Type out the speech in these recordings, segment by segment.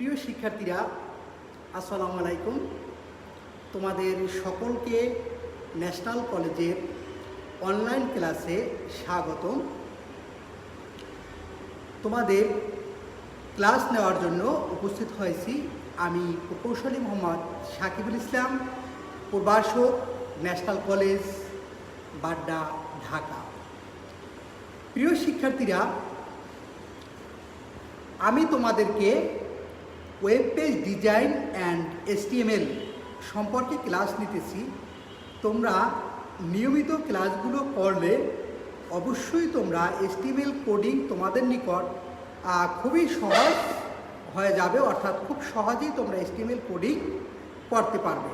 প্রিয় শিক্ষার্থীরা, আসসালামু আলাইকুম। তোমাদের সকলকে ন্যাশনাল কলেজের অনলাইন ক্লাসে স্বাগতম। তোমাদের ক্লাস নেওয়ার জন্য উপস্থিত হয়েছি আমি প্রকৌশলী মোহাম্মদ সাকিবুল ইসলাম, প্রভাষক, ন্যাশনাল কলেজ, বাড্ডা, ঢাকা। প্রিয় শিক্ষার্থীরা, আমি তোমাদেরকে web page design and HTML সম্পর্কে ক্লাস নিতেছি। তোমরা নিয়মিত ক্লাসগুলো করলে অবশ্যই তোমরা HTML কোডিং তোমাদের নিকট খুবই সহজ হয়ে যাবে, অর্থাৎ খুব সহজেই তোমরা HTML কোডিং করতে পারবে।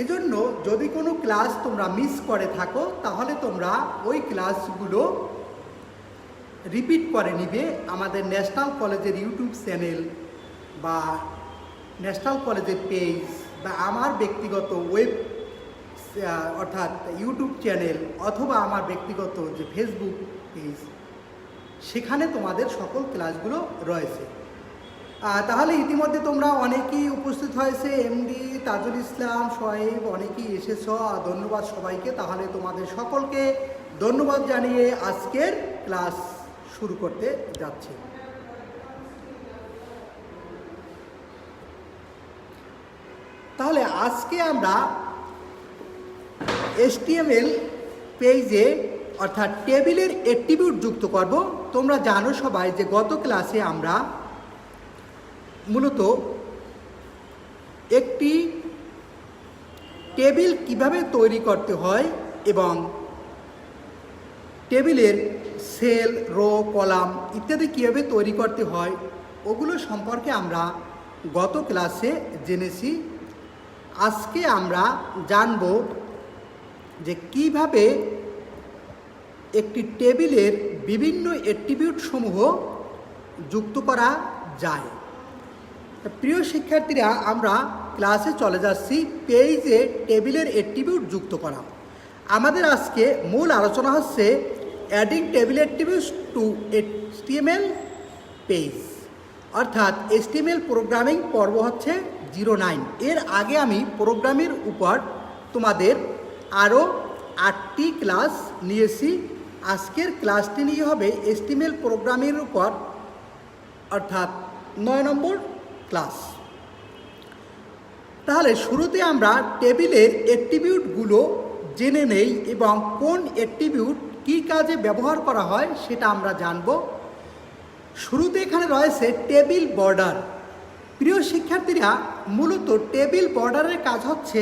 এজন্য যদি কোনো ক্লাস তোমরা মিস করে থাকো তাহলে তোমরা ওই ক্লাসগুলো রিপিট করে নিবে আমাদের ন্যাশনাল কলেজের ইউটিউব চ্যানেল বা ন্যাশনাল কলেজের পেজ বা আমার ব্যক্তিগত ওয়েব অর্থাৎ ইউটিউব চ্যানেল অথবা আমার ব্যক্তিগত যে ফেসবুক পেজ, সেখানে তোমাদের সকল ক্লাসগুলো রয়েছে। তাহলে ইতিমধ্যে তোমরা অনেকেই উপস্থিত হয়েছে, এমডি, তাজুল ইসলাম, সোহেব, অনেকেই এসেছ। ধন্যবাদ সবাইকে। তাহলে তোমাদের সকলকে ধন্যবাদ জানিয়ে আজকের ক্লাস শুরু করতে যাচ্ছি। তাহলে আজকে আমরা HTML পেজে অর্থাৎ টেবিলের অ্যাট্রিবিউট যুক্ত করব। তোমরা জানো সবাই যে গত ক্লাসে আমরা মূলত একটি টেবিল কিভাবে তৈরি করতে হয় এবং টেবিলের সেল, রো, কলাম ইত্যাদি কীভাবে তৈরি করতে হয় ওগুলো সম্পর্কে আমরা গত ক্লাসে জেনেছি। আজকে আমরা জানব যে কিভাবে একটি টেবিলের বিভিন্ন অ্যাট্রিবিউট সমূহ যুক্ত করা যায়। প্রিয় শিক্ষার্থীরা, আমরা ক্লাসে চলে যাচ্ছি পেজে টেবিলের অ্যাট্রিবিউট যুক্ত করা। আমাদের আজকে মূল আলোচনা হচ্ছে adding table attributes to HTML page, অর্থাৎ HTML প্রোগ্রামিং পর্ব হচ্ছে 09। এর আগে আমি প্রোগ্রামের উপর তোমাদের আরও 8টি ক্লাস নিয়েছি। আজকের ক্লাসটি নিয়ে হবে HTML প্রোগ্রামের উপর, অর্থাৎ 9 নম্বর ক্লাস। তাহলে শুরুতে আমরা টেবিলের অ্যাট্রিবিউটগুলো জেনে নেই এবং কোন অ্যাট্রিবিউট কী কাজে ব্যবহার করা হয় সেটা আমরা জানব। শুরুতে এখানে রয়েছে টেবিল বর্ডার। প্রিয় শিক্ষার্থীরা, মূলত টেবিল বর্ডারের কাজ হচ্ছে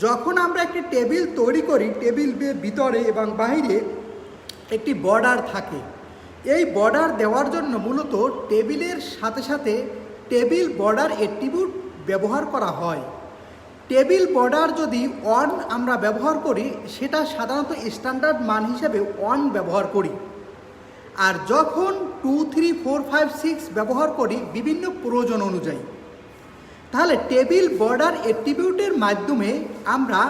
যখন আমরা একটি টেবিল তৈরি করি, টেবিলের ভিতরে এবং বাইরে একটি বর্ডার থাকে। এই বর্ডার দেওয়ার জন্য মূলত টেবিলের সাথে সাথে টেবিল বর্ডার অ্যাট্রিবিউট ব্যবহার করা হয়। টেবিল বর্ডার যদি অন আমরা ব্যবহার করি, সেটা সাধারণত স্ট্যান্ডার্ড মান হিসেবে অন ব্যবহার করি। আর যখন 2, 3, 4, 5, 6 ব্যবহার করি বিভিন্ন প্রয়োজন অনুযায়ী। তাহলে টেবিল বর্ডার অ্যাট্রিবিউটের মাধ্যমে আমরা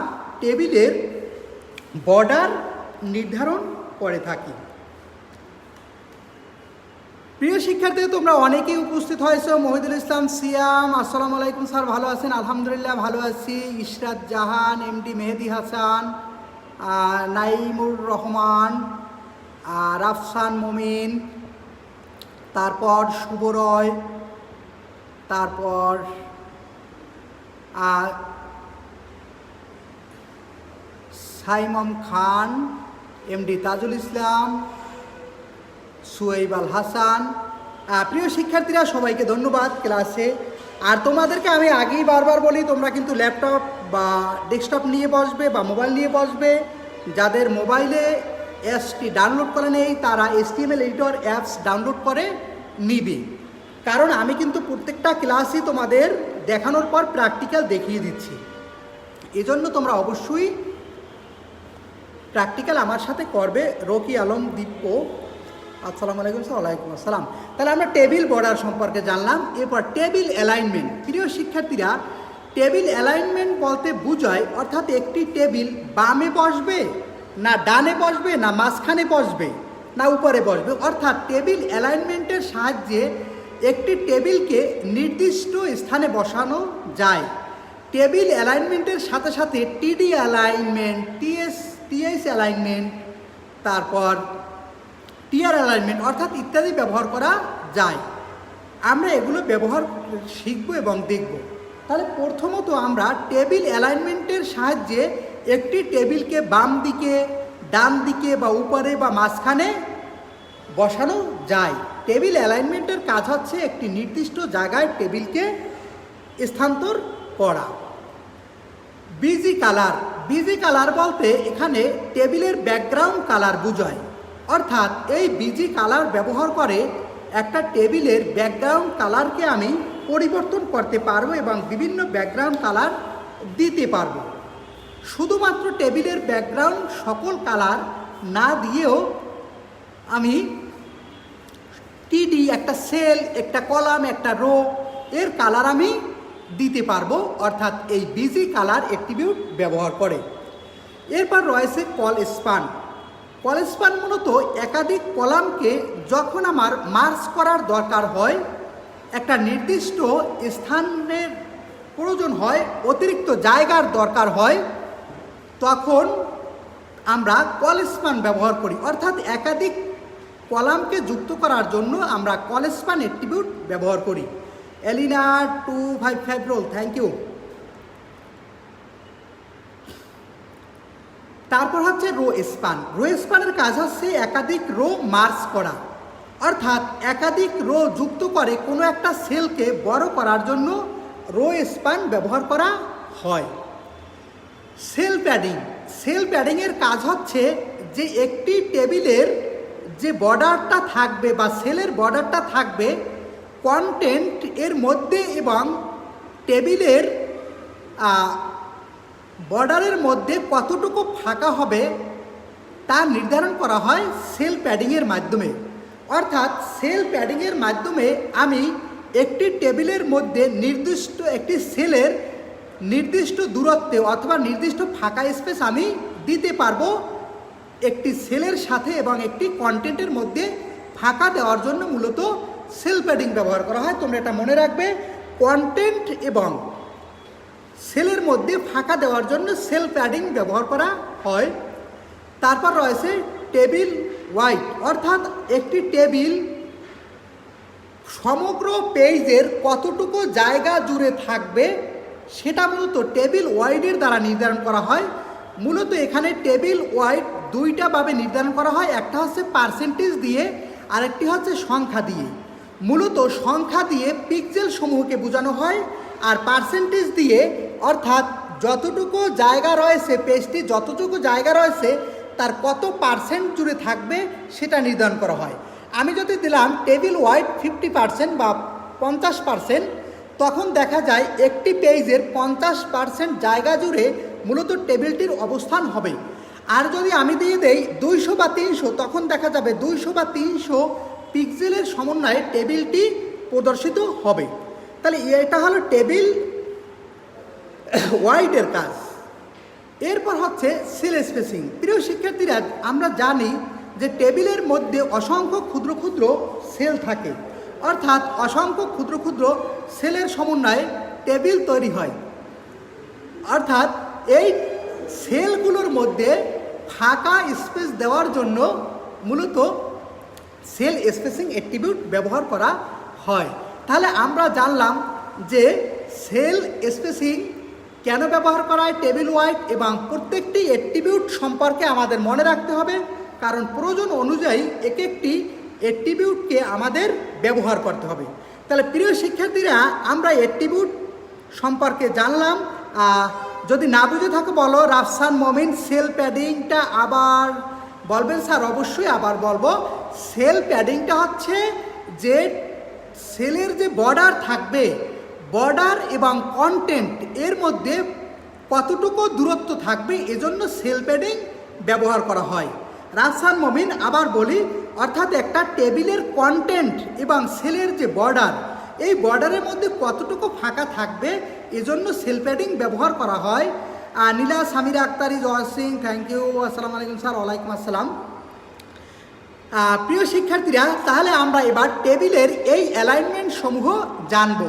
টেবিলের বর্ডার নির্ধারণ করে থাকি। প্রিয় শিক্ষার্থী, তোমরা অনেকেই উপস্থিত হয়েছে। মহিদুল ইসলাম, সিয়াম, আসসালামু আলাইকুম স্যার, ভালো আছেন? আলহামদুলিল্লাহ ভালো আছি। ইশরাত জাহান, এমডি মেহেদি হাসান, নাইমুর রহমান, রাফসান মমিন, তারপর শুভ রয়, তারপর সাইমম খান, এমডি তাজুল ইসলাম, সোহেব আল হাসান। প্রিয় শিক্ষার্থীরা, সবাইকে ধন্যবাদ ক্লাসে। আর তোমাদেরকে আমি আগেই বারবার বলি, তোমরা কিন্তু ল্যাপটপ বা ডেস্কটপ নিয়ে বসবে বা মোবাইল নিয়ে বসবে। যাদের মোবাইলে অ্যাপসটি ডাউনলোড করে নেই তারা HTML এডিটর অ্যাপস ডাউনলোড করে নিবে। কারণ আমি কিন্তু প্রত্যেকটা ক্লাসই তোমাদের দেখানোর পর প্র্যাকটিক্যাল দেখিয়ে দিচ্ছি। এজন্য তোমরা অবশ্যই প্র্যাকটিক্যাল আমার সাথে করবে। রকি আলম দীপ্য, আসসালামু আলাইকুম স্যার। ওয়ালাইকুম আসসালাম। তাহলে আমরা টেবিল বর্ডার সম্পর্কে জানলাম। এরপর টেবিল অ্যালাইনমেন্ট। প্রিয় শিক্ষার্থীরা, টেবিল অ্যালাইনমেন্ট বলতে বোঝায় অর্থাৎ একটি টেবিল বামে বসবে না ডানে বসবে না মাঝখানে বসবে না উপরে বসবে, অর্থাৎ টেবিল অ্যালাইনমেন্টের সাহায্যে একটি টেবিলকে নির্দিষ্ট স্থানে বসানো যায়। টেবিল অ্যালাইনমেন্টের সাথে সাথে টিডি অ্যালাইনমেন্ট, টিএইচ অ্যালাইনমেন্ট, তারপর টিআর অ্যালাইনমেন্ট অর্থাৎ ইত্যাদি ব্যবহার করা যায়। আমরা এগুলো ব্যবহার শিখব এবং দেখব। তাহলে প্রথমত আমরা টেবিল অ্যালাইনমেন্টের সাহায্যে একটি টেবিলকে বাম দিকে, ডান দিকে বা উপরে বা মাঝখানে বসানো যায়। টেবিল অ্যালাইনমেন্টের কাজ হচ্ছে একটি নির্দিষ্ট জায়গায় টেবিলকে স্থানান্তর করা। বিজি কালার, বিজি কালার বলতে এখানে টেবিলের ব্যাকগ্রাউন্ড কালার বোঝায়। অর্থাৎ এই বিজি কালার ব্যবহার করে একটা টেবিলের ব্যাকগ্রাউন্ড কালারকে আমি পরিবর্তন করতে পারবো এবং বিভিন্ন ব্যাকগ্রাউন্ড কালার দিতে পারবো। শুধুমাত্র টেবিলের ব্যাকগ্রাউন্ড সকল কালার না দিয়েও আমি টিডি, একটা সেল, একটা কলাম, একটা রো এর কালার আমি দিতে পারবো। অর্থাৎ এই বিজি কালার অ্যাট্রিবিউট ব্যবহার করে। এরপর রয়েছে কল স্পান। কল স্পান মূলত একাধিক কলামকে যখন আমার মার্জ করার দরকার হয়, একটা নির্দিষ্ট স্থানের প্রয়োজন হয়, অতিরিক্ত জায়গার দরকার হয়, তখন আমরা কল স্পান ব্যবহার করি। অর্থাৎ একাধিক কলামকে যুক্ত করার জন্য আমরা কল স্পান অ্যাট্রিবিউট ব্যবহার করি। এলিনা 255 রোল, থ্যাংক ইউ। তারপর হচ্ছে রো স্পান। রো স্পানের কাজ হচ্ছে একাধিক রো মার্জ করা। অর্থাৎ একাধিক রো যুক্ত করে কোনো একটা সেলকে বড় করার জন্য রো স্পান ব্যবহার করা হয়। সেল প্যাডিং, সেল প্যাডিংয়ের কাজ হচ্ছে যে একটি টেবিলের যে বর্ডারটা থাকবে বা সেলের বর্ডারটা থাকবে, কন্টেন্ট এর মধ্যে এবং টেবিলের বর্ডারের মধ্যে কতটুকু ফাঁকা হবে তা নির্ধারণ করা হয় সেল প্যাডিংয়ের মাধ্যমে। অর্থাৎ সেল প্যাডিংয়ের মাধ্যমে আমি একটি টেবিলের মধ্যে নির্দিষ্ট একটি সেলের নির্দিষ্ট দূরত্বে অথবা নির্দিষ্ট ফাঁকা স্পেস আমি দিতে পারবো একটি সেলের সাথে এবং একটি কন্টেন্টের মধ্যে ফাঁকা দেওয়ার জন্য মূলত সেল প্যাডিং ব্যবহার করা হয়। তোমরা এটা মনে রাখবে, কন্টেন্ট এবং সেলের মধ্যে ফাঁকা দেওয়ার জন্য সেল প্যাডিং ব্যবহার করা হয়। তারপর রয়েছে টেবিল ওয়াইড। অর্থাৎ একটি টেবিল সমগ্র পেজের কতটুকু জায়গা জুড়ে থাকবে সেটা মূলত টেবিল ওয়াইডের দ্বারা নির্ধারণ করা হয়। মূলত এখানে টেবিল ওয়াইড দুইটা ভাবে নির্ধারণ করা হয়। একটা হচ্ছে পার্সেন্টেজ দিয়ে, আরেকটি হচ্ছে সংখ্যা দিয়ে। মূলত সংখ্যা দিয়ে পিক্সেল সমূহকে বোঝানো হয়, আর পার্সেন্টেজ দিয়ে অর্থাৎ যতটুকু জায়গা রয়েছে, পেজটি যতটুকু জায়গা রয়েছে তার কত পার্সেন্ট জুড়ে থাকবে সেটা নির্ধারণ করা হয়। আমি যদি দিলাম টেবিল ওয়াইড 50% বা 50%, তখন দেখা যায় একটি পেজের 50% জায়গা জুড়ে মূলত টেবিলটির অবস্থান হবে। আর যদি আমি দিয়ে দেই 200 বা 300, তখন দেখা যাবে 200 বা 300 পিক্সেলের সমন্বয়ে টেবিলটি প্রদর্শিত হবে। তাহলে এটা হলো টেবিল ওয়াইডের কাজ। এরপর হচ্ছে সেল স্পেসিং। প্রিয় শিক্ষার্থীরা, আমরা জানি যে টেবিলের মধ্যে অসংখ্য ক্ষুদ্র ক্ষুদ্র সেল থাকে। অর্থাৎ অসংখ্য ক্ষুদ্র ক্ষুদ্র সেলের সমন্বয়ে টেবিল তৈরি হয়। অর্থাৎ এই সেলগুলোর মধ্যে ফাঁকা স্পেস দেওয়ার জন্য মূলত সেল স্পেসিং অ্যাট্রিবিউট ব্যবহার করা হয়। তাহলে আমরা জানলাম যে সেল স্পেসিং কেন ব্যবহার করা হয়, টেবিল ওয়াইড, এবং প্রত্যেকটি অ্যাট্রিবিউট সম্পর্কে আমাদের মনে রাখতে হবে, কারণ প্রয়োজন অনুযায়ী এক একটি অ্যাট্রিবিউটকে আমাদের ব্যবহার করতে হবে। তাহলে প্রিয় শিক্ষার্থীরা, আমরা অ্যাট্রিবিউট সম্পর্কে জানলাম। যদি না বুঝে থাকো বলো। রাফসান মমিন, সেল প্যাডিংটা আবার বলবেন? স্যার অবশ্যই আবার বলবো। সেল প্যাডিংটা হচ্ছে যে সেলের যে বর্ডার থাকবে, বর্ডার এবং কন্টেন্ট এর মধ্যে কতটুকু দূরত্ব থাকবে, এজন্য সেল প্যাডিং ব্যবহার করা হয়। রাফসান মমিন, আবার বলি, অর্থাৎ একটা টেবিলের কন্টেন্ট এবং সেলের যে বর্ডার, এই বর্ডারের মধ্যে কতটুকু ফাঁকা থাকবে এজন্য সেল প্যাডিং ব্যবহার করা হয়। নীলা সামিরা আক্তারি, জয় সিং, থ্যাংক ইউ। আসসালামু আলাইকুম স্যার। ওয়ালাইকুম আসসালাম। প্রিয় শিক্ষার্থীরা, তাহলে আমরা এবার টেবিলের এই অ্যালাইনমেন্ট সমূহ জানব।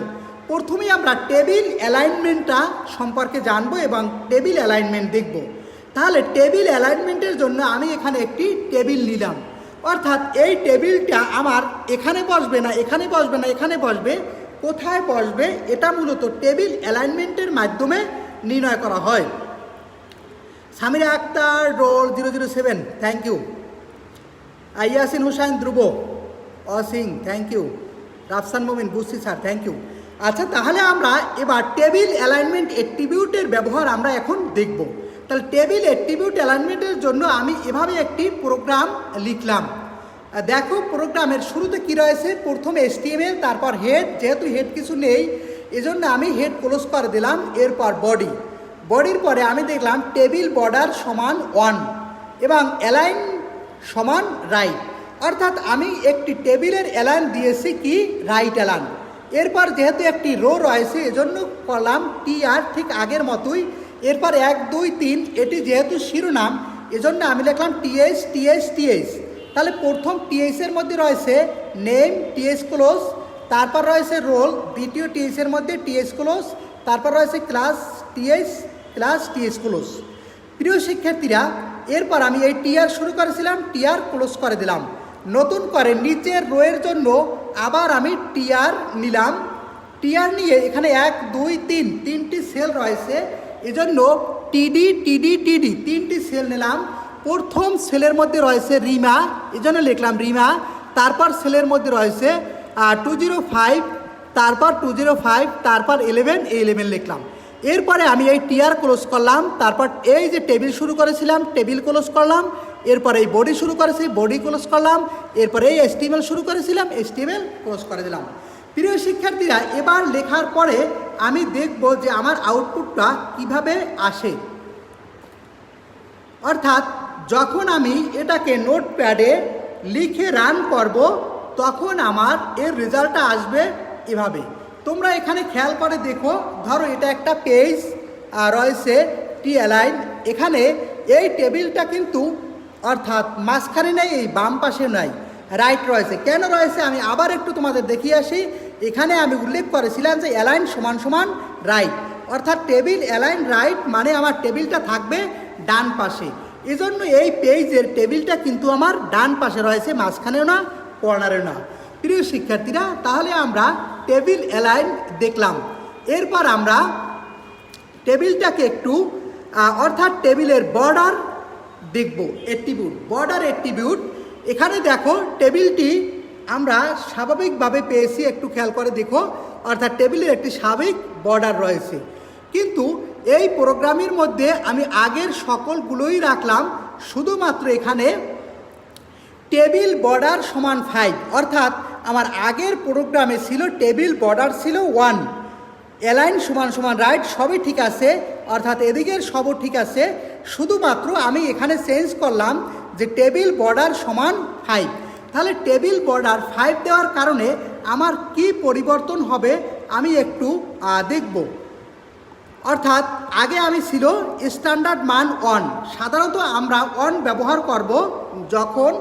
প্রথমেই আমরা টেবিল অ্যালাইনমেন্টটা সম্পর্কে জানব এবং টেবিল অ্যালাইনমেন্ট দেখব। তাহলে টেবিল অ্যালাইনমেন্টের জন্য আমি এখানে একটি টেবিল নিলাম, অর্থাৎ এই টেবিলটা আমার এখানে বসবে না, এখানে বসবে না, এখানে বসবে, কোথায় বসবে এটা মূলত টেবিল অ্যালাইনমেন্টের মাধ্যমে নির্ণয় করা হয়। Samira Akter, roll 007, thank you. Yasin Hussain, Dhruba, অসিং, থ্যাংক ইউ। রাফসান মোমিন, বুঝছি স্যার, থ্যাংক ইউ। আচ্ছা, তাহলে আমরা এবার টেবিল অ্যালাইনমেন্ট অ্যাট্রিবিউটের ব্যবহার আমরা এখন দেখব। তাহলে টেবিল অ্যাট্রিবিউট অ্যালাইনমেন্টের জন্য আমি এভাবে একটি প্রোগ্রাম লিখলাম। দেখো প্রোগ্রামের শুরুতে কি রয়েছে, প্রথমে HTML, তারপর হেড, যেহেতু হেড কিছু নেই এজন্য আমি হেড ক্লোজ করে দিলাম। এরপর বডি, বডির পরে আমি দেখলাম টেবিল বর্ডার সমান 1 এবং অ্যালাইন সমান রাইট, অর্থাৎ আমি একটি টেবিলের অ্যালাইন দিয়েছি কি রাইট অ্যালাইন। এরপর যেহেতু একটি রো রয়েছে এজন্য করলাম TR, ঠিক আগের মতোই। এরপর 1 2 3, এটি যেহেতু শিরোনাম এজন্য আমি লিখলাম TH TH TH। তাহলে প্রথম TH এর মধ্যে রয়েছে নেম, TH ক্লোজ, তারপর রয়েছে রোল, দ্বিতীয় TH এর মধ্যে TH ক্লোজ, তারপর রয়েছে class, TH class, TH close. প্রিয় শিক্ষার্থীরা, এরপর আমি এই TR শুরু করেছিলাম, TR ক্লোজ করে দিলাম। নতুন করে নিচের রোয়ের জন্য আবার আমি TR নিলাম। TR নিয়ে এখানে 1 2 3, 3টি সেল রয়েছে এজন্য TD TD TD 3টি সেল নিলাম। প্রথম সেলের মধ্যে রয়েছে রিমা, এজন্য লিখলাম রিমা। তারপর সেলের মধ্যে রয়েছে 205, তারপর 205, তারপর 11, 11 লিখলাম। এরপরে আমি এই TR ক্লোজ করলাম, তারপর এই যে টেবিল শুরু করেছিলাম টেবিল ক্লোজ করলাম, এরপর এই বডি শুরু করেছি বডি ক্লোজ করলাম, এরপরে এই HTML শুরু করেছিলাম HTML ক্লোজ করে দিলাম। প্রিয় শিক্ষার্থীরা, এবার লেখার পরে আমি দেখব যে আমার আউটপুটটা কিভাবে আসে। অর্থাৎ যখন আমি এটাকে নোটপ্যাডে লিখে রান করব তখন আমার এর রেজাল্টটা আসবে এভাবে। তোমরা এখানে খেয়াল করে দেখো, ধরো এটা একটা পেজ রয়েছে টি অ্যালাইন, এখানে এই টেবিলটা কিন্তু অর্থাৎ মাঝখানে নেই, এই বাম পাশে নাই, রাইট রয়েছে। কেন রয়েছে আমি আবার একটু তোমাদের দেখিয়ে আসি। এখানে আমি উল্লেখ করেছিলাম যে অ্যালাইন সমান সমান রাইট, অর্থাৎ টেবিল অ্যালাইন রাইট মানে আমার টেবিলটা থাকবে ডান পাশে। এজন্য এই পেজের টেবিলটা কিন্তু আমার ডান পাশে রয়েছে, মাঝখানেও না কর্নারেও না। প্রিয় শিক্ষার্থীরা, তাহলে আমরা টেবিল অ্যালাইন দেখলাম। এরপর আমরা টেবিলটাকে একটু অর্থাৎ টেবিলের বর্ডার দেখব, অ্যাট্রিবিউট, বর্ডার অ্যাট্রিবিউট। এখানে দেখো টেবিলটি আমরা স্বাভাবিকভাবে পেয়েছি, একটু খেয়াল করে দেখো, অর্থাৎ টেবিলের একটি স্বাভাবিক বর্ডার রয়েছে। কিন্তু এই প্রোগ্রামের মধ্যে আমি আগের সকলগুলোই রাখলাম, শুধুমাত্র এখানে টেবিল বর্ডার সমান 5, অর্থাৎ আমার আগের প্রোগ্রামে ছিল টেবিল বর্ডার ছিল 1, অ্যালাইন সমান সমান রাইট, সবই ঠিক আছে, অর্থাৎ এদিকের সবও ঠিক আছে। শুধুমাত্র আমি এখানে চেঞ্জ করলাম যে টেবিল বর্ডার সমান 5। তাহলে টেবিল বর্ডার 5 দেওয়ার কারণে আমার কি পরিবর্তন হবে আমি একটু দেখব। অর্থাৎ আগে আমি ছিল স্ট্যান্ডার্ড মান 1, সাধারণত আমরা 1 ব্যবহার করব যখন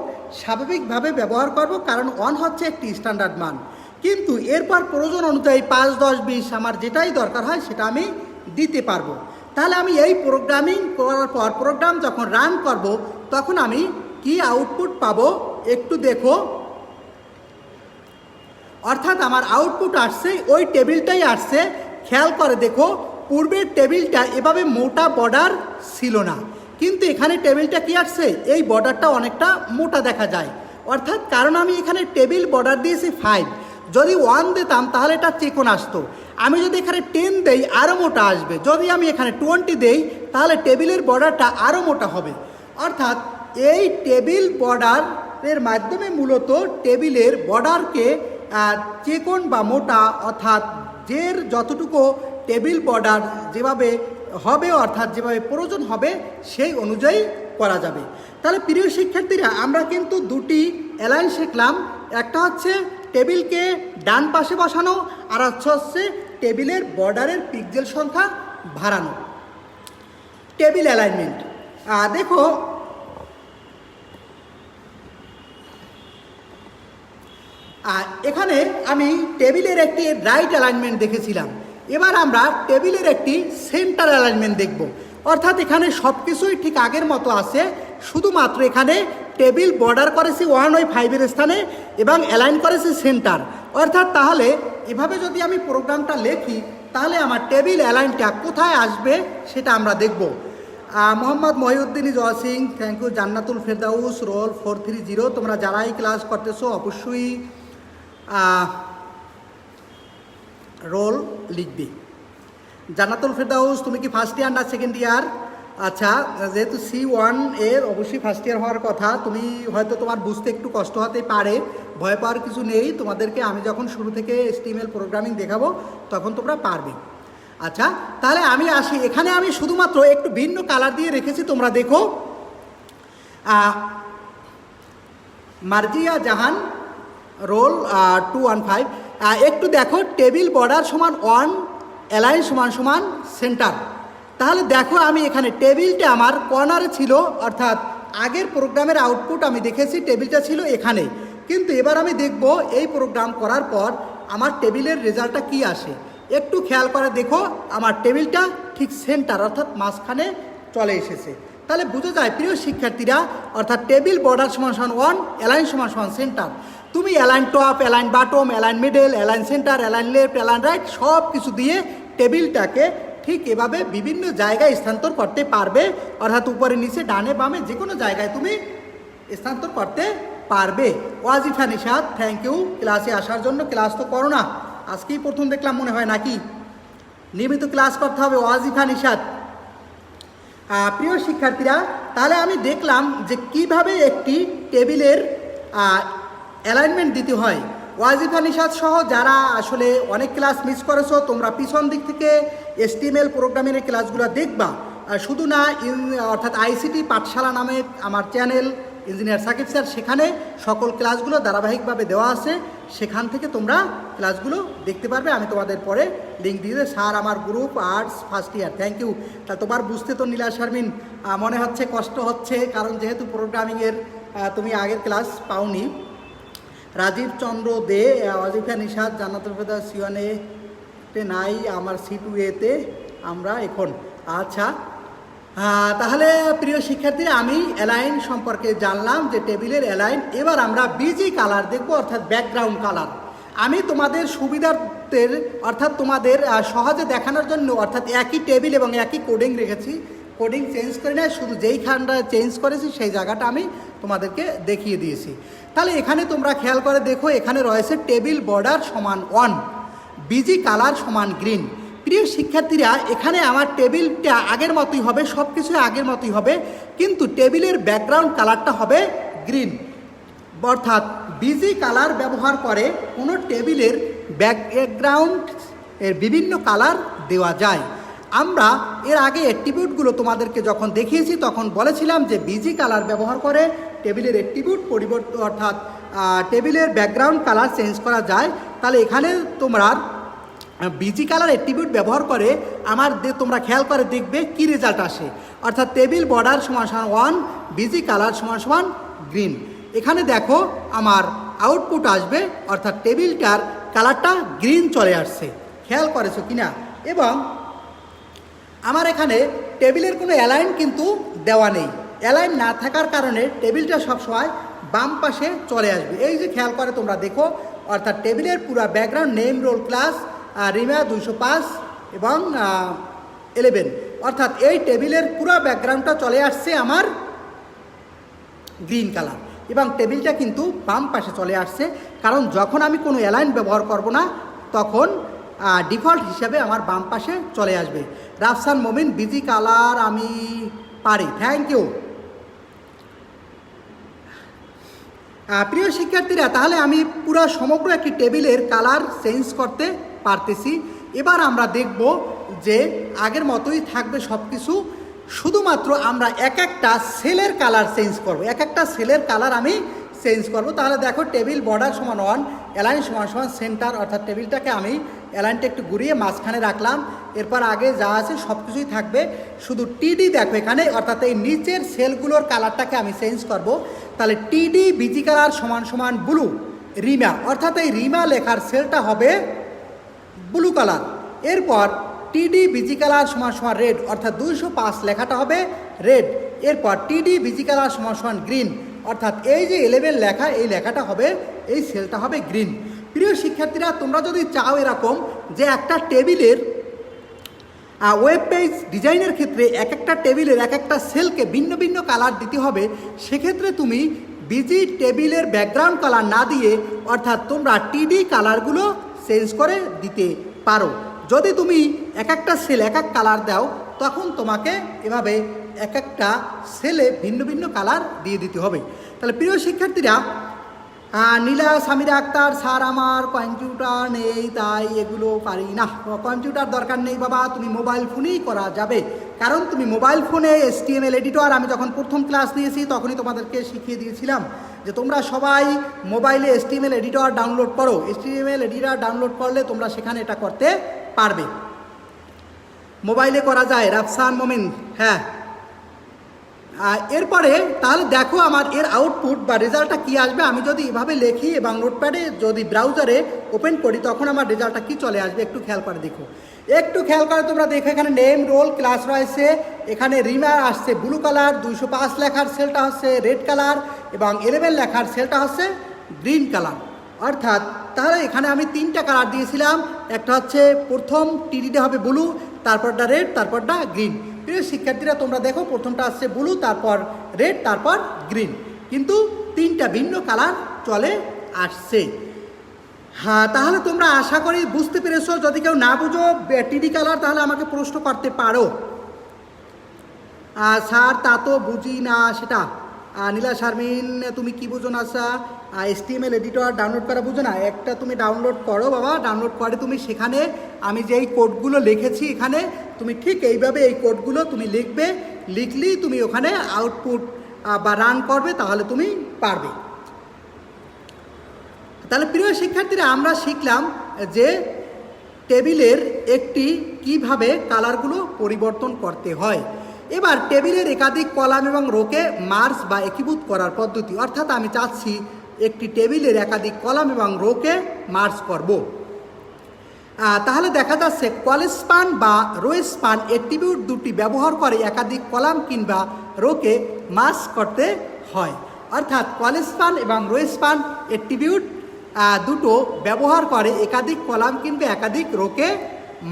স্বাভাবিকভাবে ব্যবহার করব, কারণ 1 হচ্ছে একটি স্ট্যান্ডার্ড মান। কিন্তু এরপর প্রয়োজন অনুযায়ী 5 10 20 আমার যেটাই দরকার হয় সেটা আমি দিতে পারবো। তাহলে আমি এই প্রোগ্রামিং করার পর প্রোগ্রাম যখন রান করব তখন আমি কি আউটপুট পাবো একটু দেখো। অর্থাৎ আমার আউটপুট আসছে ওই টেবিলটাই আসছে, খেয়াল করে দেখো। পূর্বের টেবিলটা এভাবে মোটা বর্ডার ছিল না, কিন্তু এখানে টেবিলটা কি আসছে, এই বর্ডারটা অনেকটা মোটা দেখা যায়। অর্থাৎ কারণ আমি এখানে টেবিল বর্ডার দিয়েছি 5, যদি 1 দিতাম তাহলে এটা চিকন আসতো। আমি যদি এখানে 10 দেই আরও মোটা আসবে, যদি আমি এখানে 20 দেই তাহলে টেবিলের বর্ডারটা আরও মোটা হবে। অর্থাৎ এই টেবিল বর্ডারের মাধ্যমে মূলত টেবিলের বর্ডারকে চিকন বা মোটা, অর্থাৎ যতটুকু টেবিল বর্ডার যেভাবে হবে, অর্থাৎ যেভাবে প্রয়োজন হবে সেই অনুযায়ী করা যাবে। তাহলে প্রিয় শিক্ষার্থীরা, আমরা কিন্তু দুটি অ্যালাইন শিখলাম, একটা হচ্ছে টেবিলকে ডান পাশে বসানো, আর হচ্ছে টেবিলের বর্ডারের পিক্সেল সংখ্যা বাড়ানো। টেবিল অ্যালাইনমেন্ট দেখো, এখানে আমি টেবিলের একটি রাইট অ্যালাইনমেন্ট দেখেছিলাম, এবার আমরা টেবিলের একটি সেন্টার অ্যালাইনমেন্ট দেখব। অর্থাৎ এখানে সব কিছুই ঠিক আগের মতো আছে, শুধুমাত্র এখানে টেবিল বর্ডার করেছি 1 ওই 5-এর স্থানে এবং অ্যালাইন করেছি সেন্টার। অর্থাৎ তাহলে এভাবে যদি আমি প্রোগ্রামটা লিখি তাহলে আমার টেবিল অ্যালাইনটা কোথায় আসবে সেটা আমরা দেখব। Mohammad Mohiuddin Joysingh, thank you. Jannatul Ferdous, roll 430। তোমরা যারাই ক্লাস করতেছো অবশ্যই রোল লিখবে। জান্নাতুল ফেরদাউস, তুমি কি ফার্স্ট ইয়ার না সেকেন্ড ইয়ার? আচ্ছা, যেহেতু C1 এর অবশ্যই ফার্স্ট ইয়ার হওয়ার কথা, তুমি হয়তো তোমার বুঝতে একটু কষ্ট হতে পারে, ভয় পাওয়ার কিছু নেই। তোমাদেরকে আমি যখন শুরু থেকে HTML প্রোগ্রামিং দেখাবো তখন তোমরা পারবে। আচ্ছা, তাহলে আমি আসি। এখানে আমি শুধুমাত্র একটু ভিন্ন কালার দিয়ে রেখেছি, তোমরা দেখো। মার্জিয়া জাহান, রোল 215। একটু দেখো, টেবিল বর্ডার সমান 1, অ্যালাইন সমান সমান সেন্টার। তাহলে দেখো আমি এখানে টেবিলটা আমার কর্নারে ছিল, অর্থাৎ আগের প্রোগ্রামের আউটপুট আমি দেখেছি টেবিলটা ছিল এখানে, কিন্তু এবার আমি দেখব এই প্রোগ্রাম করার পর আমার টেবিলের রেজাল্টটা কি আসে। একটু খেয়াল করে দেখো, আমার টেবিলটা ঠিক সেন্টার অর্থাৎ মাঝখানে চলে এসেছে। তাহলে বোঝা যায় প্রিয় শিক্ষার্থীরা, অর্থাৎ টেবিল বর্ডার সমান সমান 1, অ্যালাইন সমান সমান সেন্টার। তুমি align top, align বাটম, align middle, align centre, align left, align right সব কিছু দিয়ে টেবিলটাকে ঠিক এভাবে বিভিন্ন জায়গায় স্থানান্তর করতে পারবে। অর্থাৎ উপরে নিচে ডানে বামে যে কোনো জায়গায় তুমি স্থানান্তর করতে পারবে। ওয়াজিফা নিশাদ, থ্যাংক ইউ ক্লাসে আসার জন্য। ক্লাস তো করো না, আজকেই প্রথম দেখলাম মনে হয় নাকি? নিয়মিত ক্লাস করতে হবে। ওয়াজিফা নিশাদ। প্রিয় শিক্ষার্থীরা, তাহলে আমি দেখলাম যে কিভাবে একটি টেবিলের অ্যালাইনমেন্ট দিতে হয়। ওয়াজিফা নিশাদ সহ যারা আসলে অনেক ক্লাস মিস করেছো, তোমরা পিছন দিক থেকে HTML প্রোগ্রামিংয়ের ক্লাসগুলো দেখবা। আর শুধু না, অর্থাৎ ICT পাঠশালা নামে আমার চ্যানেল ইঞ্জিনিয়ার সাকিব স্যার, সেখানে সকল ক্লাসগুলো ধারাবাহিকভাবে দেওয়া আছে, সেখান থেকে তোমরা ক্লাসগুলো দেখতে পারবে। আমি তোমাদের পরে লিঙ্ক দিয়ে দেবো। স্যার আমার group arts first year, thank you. তা তোমার বুঝতে তো নীলা শারমিন মনে হচ্ছে কষ্ট হচ্ছে, কারণ যেহেতু প্রোগ্রামিংয়ের তুমি আগের ক্লাস পাওনি। রাজীব চন্দ্র দে, ওয়াজিফা নিশাদ, জান্নাতুল ফেরদাউস C1-এ নাই, আমার C2-এতে আমরা এখন। আচ্ছা, তাহলে প্রিয় শিক্ষার্থীরা, আমি অ্যালাইন সম্পর্কে জানলাম যে টেবিলের অ্যালাইন। এবার আমরা বিজি কালার দেখব, অর্থাৎ ব্যাকগ্রাউন্ড কালার। আমি তোমাদের সুবিধার্থের, অর্থাৎ তোমাদের সহজে দেখানোর জন্য, অর্থাৎ একই টেবিল এবং একই কোডিং রেখেছি, কোডিং চেঞ্জ করে না, শুধু যেইখানটা চেঞ্জ করেছি সেই জায়গাটা আমি তোমাদেরকে দেখিয়ে দিয়েছি। তাহলে এখানে তোমরা খেয়াল করে দেখো, এখানে রয়েছে টেবিল বর্ডার সমান 1, বিজি কালার সমান গ্রিন। প্রিয় শিক্ষার্থীরা, এখানে আমার টেবিলটা আগের মতোই হবে, সব কিছু আগের মতোই হবে, কিন্তু টেবিলের ব্যাকগ্রাউন্ড কালারটা হবে গ্রিন। অর্থাৎ বিজি কালার ব্যবহার করে কোনো টেবিলের ব্যাকগ্রাউন্ড এর বিভিন্ন কালার দেওয়া যায়। আমরা এর আগে অ্যাট্রিবিউটগুলো তোমাদেরকে যখন দেখিয়েছি তখন বলেছিলাম যে বিজি কালার ব্যবহার করে টেবিলের অ্যাট্রিবিউট পরিবর্তন, অর্থাৎ টেবিলের ব্যাকগ্রাউন্ড কালার চেঞ্জ করা যায়। তাহলে এখানে তোমরা বিজি কালার অ্যাট্রিবিউট ব্যবহার করে তোমরা খেয়াল করে দেখবে কি রেজাল্ট আসে। অর্থাৎ টেবিল বর্ডার সমান সমান 1, বিজি কালার সমান সমান গ্রিন। এখানে দেখো আমার আউটপুট আসবে, অর্থাৎ টেবিলটার কালারটা গ্রিন চলে আসছে, খেয়াল করেছো কিনা। এবং আমার এখানে টেবিলের কোনো অ্যালাইন কিন্তু দেওয়া নেই। অ্যালাইন না থাকার কারণে টেবিলটা সবসময় বাম পাশে চলে আসবে। এই যে খেয়াল করে তোমরা দেখো, অর্থাৎ টেবিলের পুরো background name, roll, class, Rima 205 এবং 11, অর্থাৎ এই টেবিলের পুরো ব্যাকগ্রাউন্ডটা চলে আসছে আমার গ্রিন কালার, এবং টেবিলটা কিন্তু বাম পাশে চলে আসছে। কারণ যখন আমি কোনো অ্যালাইন ব্যবহার করব না তখন ডিফল্ট হিসাবে আমার বাম পাশে চলে আসবে। রাফসান মোমিন, বিজি কালার আমি পারি, থ্যাংক ইউ। প্রিয় শিক্ষার্থীরা, তাহলে আমি পুরো সমগ্র একটি টেবিলের কালার চেঞ্জ করতে পারতেছি। এবার আমরা দেখব যে আগের মতোই থাকবে সব কিছু, শুধুমাত্র আমরা এক একটা সেলের কালার চেঞ্জ করব, এক একটা সেলের কালার আমি চেঞ্জ করব। তাহলে দেখো, টেবিল বর্ডার সমান 1, অ্যালাইন সমান সমান সেন্টার, অর্থাৎ টেবিলটাকে আমি অ্যালাইনটা একটু ঘুরিয়ে মাঝখানে রাখলাম। এরপর আগে যা আছে সব কিছুই থাকবে, শুধু টিডি দেখো এখানে, অর্থাৎ এই নিচের সেলগুলোর কালারটাকে আমি চেঞ্জ করব। তাহলে টিডি বিজি কালার সমান সমান ব্লু, রিমা, অর্থাৎ এই রিমা লেখার সেলটা হবে ব্লু কালার। এরপর টিডি বিজি কালার সমান সমান রেড, অর্থাৎ 205 লেখাটা হবে রেড। এরপর টিডি বিজি কালার সমান সমান গ্রিন, অর্থাৎ এই যে 11 লেখা, এই লেখাটা হবে, এই সেলটা হবে গ্রিন। প্রিয় শিক্ষার্থীরা, তোমরা যদি চাও এরকম যে একটা টেবিলের ওয়েব পেজ ডিজাইনের ক্ষেত্রে এক একটা টেবিলের এক একটা সেলকে ভিন্ন ভিন্ন কালার দিতে হবে, সেক্ষেত্রে তুমি বিজি টেবিলের ব্যাকগ্রাউন্ড কালার না দিয়ে অর্থাৎ তোমরা টিডি কালারগুলো চেঞ্জ করে দিতে পারো। যদি তুমি এক একটা সেল এক এক কালার দাও, তখন তোমাকে এভাবে এক একটা সেলে ভিন্ন ভিন্ন কালার দিয়ে দিতে হবে। তাহলে প্রিয় শিক্ষার্থীরা, নীলা সামিরা আক্তার, স্যার আমার কম্পিউটার নেই তাই এগুলো পারি না। কম্পিউটার দরকার নেই বাবা, তুমি মোবাইল ফোনেই করা যাবে। কারণ তুমি মোবাইল ফোনে HTML এডিটর, আমি যখন প্রথম ক্লাস নিয়েছি তখনই তোমাদেরকে শিখিয়ে দিয়েছিলাম যে তোমরা সবাই মোবাইলে HTML এডিটর ডাউনলোড করো। HTML এডিটর ডাউনলোড করলে তোমরা সেখানে এটা করতে পারবে, মোবাইলে করা যায়। রাফসান মোমিন, হ্যাঁ। এরপরে তাহলে দেখো আমার এর আউটপুট বা রেজাল্টটা কী আসবে। আমি যদি এভাবে লিখি এবং নোটপ্যাডে যদি ব্রাউজারে ওপেন করি, তখন আমার রেজাল্টটা কী চলে আসবে একটু খেয়াল করে দেখো। একটু খেয়াল করে তোমরা দেখো, এখানে নেম, রোল, ক্লাস রয়েছে। এখানে রিমা আসছে ব্লু কালার, 205 লেখার সেলটা হচ্ছে রেড কালার এবং 11 লেখার সেলটা হচ্ছে গ্রিন কালার। অর্থাৎ তাহলে এখানে আমি 3টা কালার দিয়েছিলাম, একটা হচ্ছে প্রথম টিডিটা হবে ব্লু, তারপরটা রেড, তারপরটা গ্রিন। প্রিয় শিক্ষার্থীরা, তোমরা দেখো প্রথমটা আসছে ব্লু, তারপর রেড, তারপর গ্রিন, কিন্তু 3টা ভিন্ন কালার চলে আসছে। হ্যাঁ, তাহলে তোমরা আশা করি বুঝতে পেরেছো। যদি কেউ না বুঝো টিডি কালার, তাহলে আমাকে প্রশ্ন করতে পারো। স্যার তা তো বুঝি না সেটা। নীলা শারমিন, তুমি কি বুঝো না স্যার? HTML এডিটর ডাউনলোড করা বুঝো না? একটা তুমি ডাউনলোড করো বাবা, ডাউনলোড করে তুমি সেখানে আমি যেই কোডগুলো লিখেছি এখানে তুমি ঠিক এইভাবে এই কোডগুলো তুমি লিখবে, লিখলেই তুমি ওখানে আউটপুট বা রান করবে, তাহলে তুমি পারবে। তাহলে প্রিয় শিক্ষার্থীরা, আমরা শিখলাম যে টেবিলের একটি কিভাবে কালারগুলো পরিবর্তন করতে হয়। এবার টেবিলের একাধিক কলাম এবং রোকে মার্জ বা একীভূত করার পদ্ধতি, অর্থাৎ আমি চাচ্ছি একটি টেবিলের একাধিক কলাম এবং রোকে মার্জ করব। তাহলে দেখা যাচ্ছে কলস্পান বা রো স্পান অ্যাট্রিবিউট দুটি ব্যবহার করে একাধিক কলাম কিংবা রোকে মার্জ করতে হয়। অর্থাৎ কলস্পান এবং রো স্পান অ্যাট্রিবিউট দুটো ব্যবহার করে একাধিক কলাম কিংবা একাধিক রোকে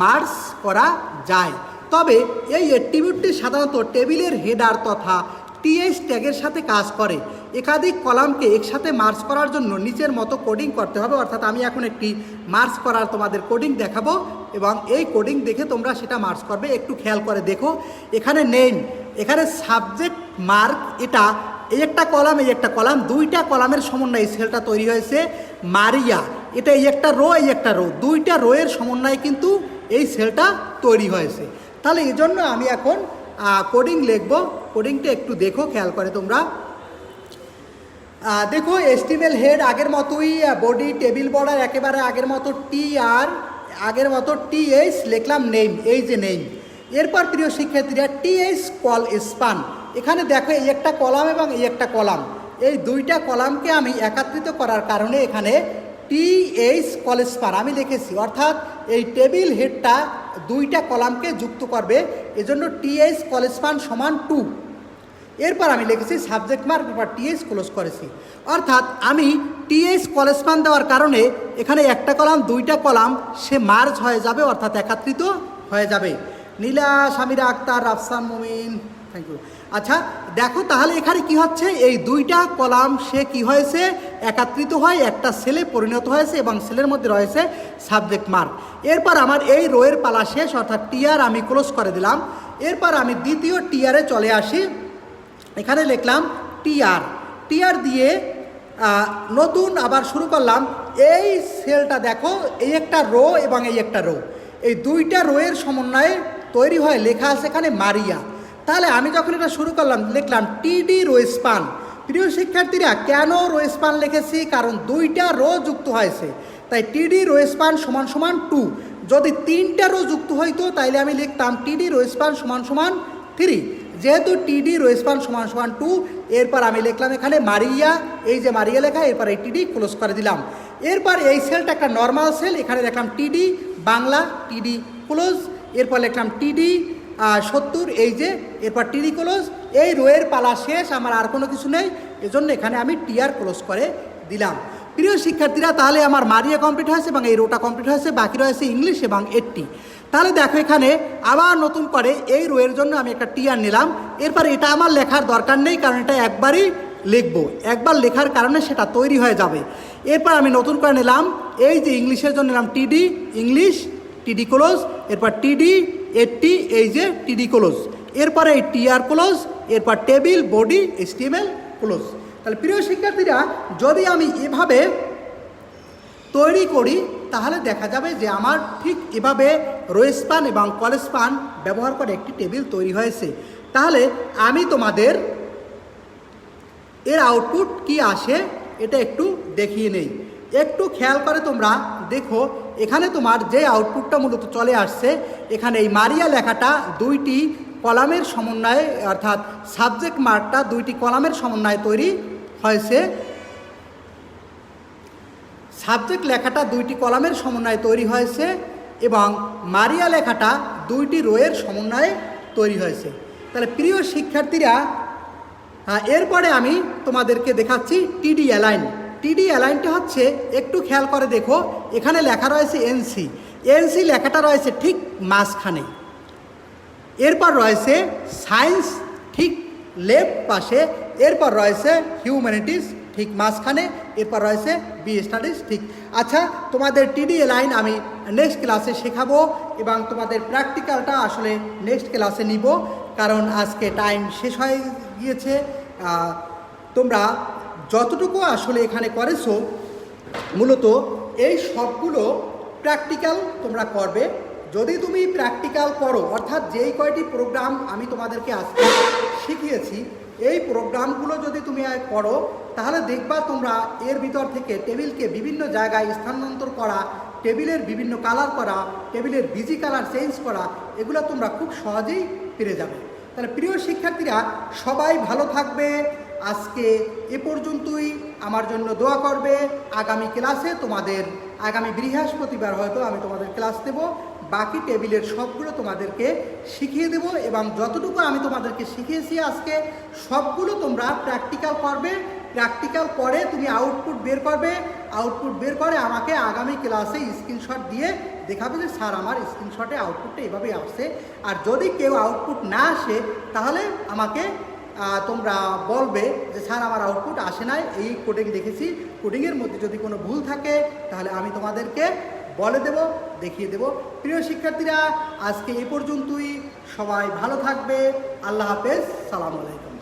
মার্জ করা যায়। তবে এই অ্যাট্রিবিউটটি সাধারণত টেবিলের হেডার তথা TH ট্যাগের সাথে কাজ করে। একাধিক কলামকে একসাথে মার্জ করার জন্য নিচের মতো কোডিং করতে হবে। অর্থাৎ আমি এখন একটি মার্জ করার তোমাদের কোডিং দেখাবো এবং এই কোডিং দেখে তোমরা সেটা মার্জ করবে। একটু খেয়াল করে দেখো, এখানে নেম, এখানে সাবজেক্ট মার্ক, এটা এই একটা কলাম, এই একটা কলাম, 2টা কলামের সমন্বয়ে এই সেলটা তৈরি হয়েছে। মারিয়া, এটা এই একটা রো, এই একটা রো, 2টা রোয়ের সমন্বয়ে কিন্তু এই সেলটা তৈরি হয়েছে। তাহলে এই জন্য আমি এখন কোডিং লিখব। কোডিংটা একটু দেখো, খেয়াল করে তোমরা দেখো। HTML হেড আগের মতোই, বডি টেবিল বর্ডার একেবারে আগের মতো, TR আগের মতো, TH লিখলাম নেম, এই যে নেম। এরপর প্রিয় শিক্ষার্থীরা, TH কল স্পান, এখানে দেখো এই একটা কলাম এবং এই একটা কলাম, এই 2টা কলামকে আমি একত্রিত করার কারণে এখানে TH কল স্পান আমি লিখেছি। অর্থাৎ এই টেবিল হেডটা 2টা কলামকে যুক্ত করবে, এজন্য TH কল স্পান সমান 2। এরপর আমি লিখেছি সাবজেক্ট মার্ক, এরপর TH ক্লোজ করেছি। অর্থাৎ আমি TH কল স্পান দেওয়ার কারণে এখানে একটা কলাম 2টা কলাম সে মার্জ হয়ে যাবে, অর্থাৎ একত্রিত হয়ে যাবে। নীলা সামিরা আক্তার, রাফসান মোমিন, থ্যাংক ইউ। আচ্ছা দেখো, তাহলে এখানে কি হচ্ছে, এই 2টা কলাম সে কি হয়েছে, একত্রিত হয়, একটা সেলে পরিণত হয়েছে এবং সেলের মধ্যে রয়েছে সাবজেক্ট মার্ক। এরপর আমার এই রোয়ের পালা শেষ, অর্থাৎ TR আমি ক্লোজ করে দিলাম। এরপর আমি দ্বিতীয় TR-এ চলে আসি, এখানে লিখলাম TR দিয়ে নতুন আবার শুরু করলাম। এই সেলটা দেখো, এই একটা রো এবং এই একটা রো, এই 2টা রোয়ের সমন্বয়ে তৈরি হয়, লেখা আছে এখানে মারিয়া। তাহলে আমি যখন এটা শুরু করলাম লিখলাম TD রো স্পান। প্রিয় শিক্ষার্থীরা, কেন রো স্পান লিখেছি, কারণ 2টা রো যুক্ত হয়েছে, তাই TD রো স্পান সমান সমান 2। যদি 3টা রো যুক্ত হইতো তাইলে আমি লিখতাম TD রো স্পান সমান সমান 3। যেহেতু টিডি রো স্পান সমান সমান 2, এরপর আমি লিখলাম এখানে মারিয়া, এই যে মারিয়া লেখা, এরপর এই টিডি ক্লোজ করে দিলাম। এরপর এই সেলটা একটা নর্মাল সেল, এখানে লিখলাম টিডি বাংলা, টিডি ক্লোজ, এরপর লিখলাম টিডি 70, এই যে, এরপর টিডি ক্লোজ। এই রোয়ের পালা শেষ, আমার আর কোনো কিছু নেই, এজন্য এখানে আমি টিআর ক্লোজ করে দিলাম। প্রিয় শিক্ষার্থীরা, তাহলে আমার মারিয়া কমপ্লিট হয়েছে এবং এই রোটা কমপ্লিট হয়েছে, বাকি রয়েছে ইংলিশ এবং 80। তাহলে দেখো এখানে আবার নতুন করে এই রোয়ের জন্য আমি একটা টিআর নিলাম। এরপর এটা আমার লেখার দরকার নেই, কারণ এটা একবারই লিখবো, একবার লেখার কারণে সেটা তৈরি হয়ে যাবে। এরপর আমি নতুন করে নিলাম, এই যে ইংলিশের জন্য নিলাম টিডি ইংলিশ, টিডি ক্লোজ, এরপর টিডি 80, এই যে টিডি ক্লোজ, এরপরে এই টিআর ক্লোজ, এরপর টেবিল বডি HTML ক্লোজ। তাহলে প্রিয় শিক্ষার্থীরা, যদি আমি এভাবে তৈরি করি তাহলে দেখা যাবে যে আমার ঠিক এভাবে রো স্পান এবং কল স্পান ব্যবহার করে একটি টেবিল তৈরি হয়েছে। তাহলে আমি তোমাদের এর আউটপুট কি আসে এটা একটু দেখিয়ে নেই। একটু খেয়াল করে তোমরা দেখো, এখানে তোমার যে আউটপুটটা মূলত চলে আসছে, এখানে এই মারিয়া লেখাটা 2টি কলামের সমন্বয়ে, অর্থাৎ সাবজেক্ট মার্কটা 2টি কলামের সমন্বয়ে তৈরি হয়েছে। সাবজেক্ট লেখাটা 2টি কলামের সমন্বয়ে তৈরি হয়েছে এবং মারিয়া লেখাটা 2টি রোয়ের সমন্বয়ে তৈরি হয়েছে। তাহলে প্রিয় শিক্ষার্থীরা, এরপরে আমি তোমাদেরকে দেখাচ্ছি টিডি অ্যালাইন। টিডি অ্যালাইনটা হচ্ছে, একটু খেয়াল করে দেখো, এখানে লেখা রয়েছে এনসি, এনসি লেখাটা রয়েছে ঠিক মাঝখানে, এরপর রয়েছে সায়েন্স ঠিক লেফট পাশে, এরপর রয়েছে হিউম্যানিটিস ঠিক মাঝখানে, এরপর রয়েছে বি স্টাডিজ ঠিক। আচ্ছা, তোমাদের টিডি লাইন আমি নেক্সট ক্লাসে শেখাবো এবং তোমাদের প্র্যাকটিক্যালটা আসলে নেক্সট ক্লাসে নিব, কারণ আজকে টাইম শেষ হয়ে গিয়েছে। তোমরা যতটুকু আসলে এখানে করেছো, মূলত এই সবগুলো প্র্যাকটিক্যাল তোমরা করবে। যদি তুমি প্র্যাকটিক্যাল করো, অর্থাৎ যেই কয়টি প্রোগ্রাম আমি তোমাদেরকে আজকে শিখিয়েছি, এই প্রোগ্রামগুলো যদি তুমি করো, তাহলে দেখবা তোমরা এর ভিতর থেকে টেবিলকে বিভিন্ন জায়গায় স্থানান্তর করা, টেবিলের বিভিন্ন কালার করা, টেবিলের বিজি কালার চেঞ্জ করা, এগুলো তোমরা খুব সহজেই পেরে যাবে। তাহলে প্রিয় শিক্ষার্থীরা, সবাই ভালো থাকবে। আজকে এ পর্যন্তই, আমার জন্য দোয়া করবে। আগামী ক্লাসে তোমাদের, আগামী বৃহস্পতিবার হয়তো আমি তোমাদের ক্লাস দেব, বাকি টেবিলের সবগুলো তোমাদেরকে শিখিয়ে দেব এবং যতটুকু আমি তোমাদেরকে শিখিয়েছি আজকে সবগুলো তোমরা প্র্যাকটিক্যাল করবে। প্র্যাকটিক্যাল করে তুমি আউটপুট বের করবে, আউটপুট বের করে আমাকে আগামী ক্লাসে স্ক্রিনশট দিয়ে দেখাবে যে স্যার আমার স্ক্রিনশটে আউটপুটটা এভাবেই আসছে। আর যদি কেউ আউটপুট না আসে, তাহলে আমাকে তোমরা বলবে যে স্যার আমার আউটপুট আসে নাই, এই কোডিং দেখেছি, কোডিংয়ের মধ্যে যদি কোনো ভুল থাকে তাহলে আমি তোমাদেরকে বলে দেব, দেখিয়ে দেব। প্রিয় শিক্ষার্থীরা, আজকে এ পর্যন্তই। সবাই ভালো থাকবে। আল্লাহ হাফেজ। সালামু আলাইকুম।